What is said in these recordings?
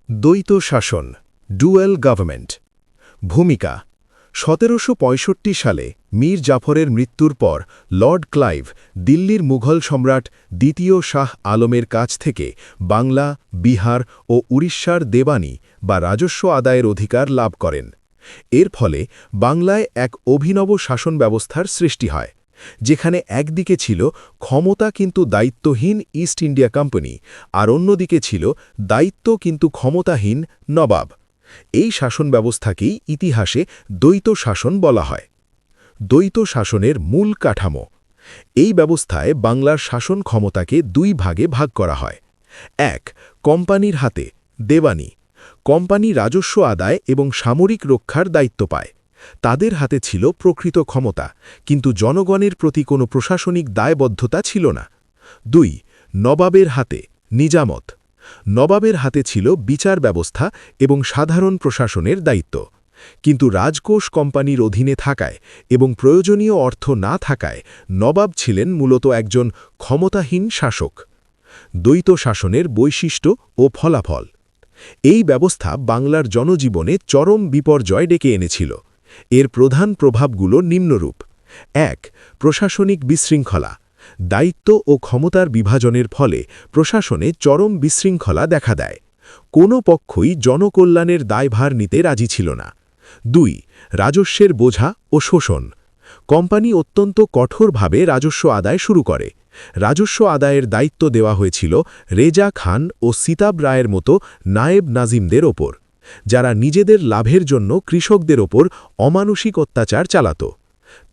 দ্বৈত শাসন, dual government. ভূমিকা: ১৭৬৫ সালে মীর জাফরের মৃত্যুর পর লর্ড ক্লাইভ দিল্লির মুঘল সম্রাট দ্বিতীয় শাহ আলমের কাছ থেকে বাংলা, বিহার ও উড়িষ্যার দেওয়ানি বা রাজস্ব আদায়ের অধিকার লাভ করেন। এর ফলে বাংলায় এক অভিনব শাসন ব্যবস্থার সৃষ্টি হয়, যেখানে একদিকে ছিল ক্ষমতা কিন্তু দায়িত্বহীন ইস্ট ইন্ডিয়া কোম্পানি, আর অন্যদিকে ছিল দায়িত্ব কিন্তু ক্ষমতাহীন নবাব। এই শাসন ব্যবস্থাকেই ইতিহাসে দ্বৈত শাসন বলা হয়। দ্বৈত শাসনের মূল কাঠামো: এই ব্যবস্থায় বাংলার শাসন ক্ষমতাকে দুই ভাগে ভাগ করা হয়। ১. কোম্পানির হাতে, দেওয়ানি। কোম্পানি রাজস্ব আদায় এবং সামরিক রক্ষার দায়িত্ব পায়। তাদের হাতে ছিল প্রকৃত ক্ষমতা, কিন্তু জনগণের প্রতি কোনো প্রশাসনিক দায়বদ্ধতা ছিল না। ২. নবাবের হাতে, নিজামত। নবাবের হাতে ছিল বিচার ব্যবস্থা এবং সাধারণ প্রশাসনের দায়িত্ব, কিন্তু রাজকোষ কোম্পানির অধীনে থাকায় এবং প্রয়োজনীয় অর্থ না থাকায় নবাব ছিলেন মূলত একজন ক্ষমতাহীন শাসক। দ্বৈত শাসনের বৈশিষ্ট্য ও ফলাফল: এই ব্যবস্থা বাংলার জনজীবনে চরম বিপর্যয় ডেকে এনেছিল। এর প্রধান প্রভাবগুলো নিম্নরূপ: ১. প্রশাসনিক বিশৃঙ্খলা। দায়িত্ব ও ক্ষমতার বিভাজনের ফলে প্রশাসনে চরম বিশৃঙ্খলা দেখা দেয়। কোনো পক্ষই জনকল্যাণের দায়ভার নিতে রাজি ছিল না। ২. রাজস্বের বোঝা ও শোষণ। কোম্পানি অত্যন্ত কঠোরভাবে রাজস্ব আদায় শুরু করে। রাজস্ব আদায়ের দায়িত্ব দেওয়া হয়েছিল রেজা খান ও সিতাব রায়ের মতো নায়েব নাজিমদের ওপর, যারা নিজেদের লাভের জন্য কৃষকদের ওপর অমানুষিক অত্যাচার চালাত।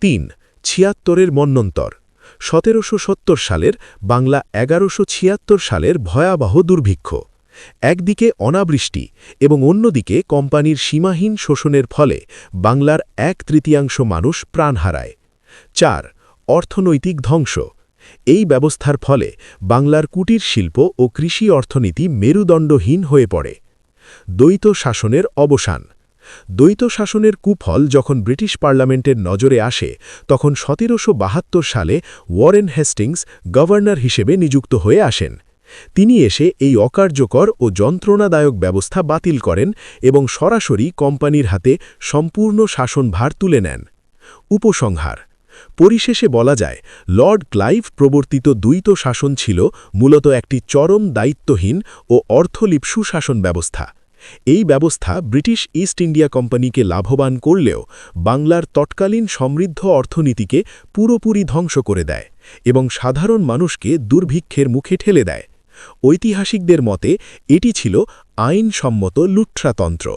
৩. ৭৬-এর মন্বন্তর। ১৭৭০ সালের বাংলা ১১৭৬ সালের ভয়াবহ দুর্ভিক্ষ। একদিকে অনাবৃষ্টি এবং অন্যদিকে কোম্পানির সীমাহীন শোষণের ফলে বাংলার ১/৩ মানুষ প্রাণ হারায়। ৪. অর্থনৈতিক ধ্বংস। এই ব্যবস্থার ফলে বাংলার কুটির শিল্প ও কৃষি অর্থনীতি মেরুদণ্ডহীন হয়ে পড়ে। দ্বৈত শাসনের অবসান। দ্বৈত শাসনের কুফল যখন ব্রিটিশ পার্লামেন্টের নজরে আসে, তখন ১৭৭২ সালে ওয়ারেন হেস্টিংস গভর্নর হিসেবে নিযুক্ত হয়ে আসেন। তিনি এসে এই অকার্যকর ও যন্ত্রণাদায়ক ব্যবস্থা বাতিল করেন এবং সরাসরি কোম্পানির হাতে সম্পূর্ণ শাসনভার তুলে নেন। উপসংহার: পরিশেষে বলা যায়, লর্ড ক্লাইভ প্রবর্তিত দ্বৈত শাসন ছিল মূলত একটি চরম দায়িত্বহীন ও অর্থলিপ্সু শাসন ব্যবস্থা। এই ব্যবস্থা ব্রিটিশ ইস্ট ইন্ডিয়া কোম্পানিকে লাভবান করলেও বাংলার তৎকালীন সমৃদ্ধ অর্থনীতিকে পুরোপুরি ধ্বংস করে দেয় এবং সাধারণ মানুষকে দুর্ভিক্ষের মুখে ঠেলে দেয়। ঐতিহাসিকদের মতে এটি ছিল আইনসম্মত লুট্রাতন্ত্র।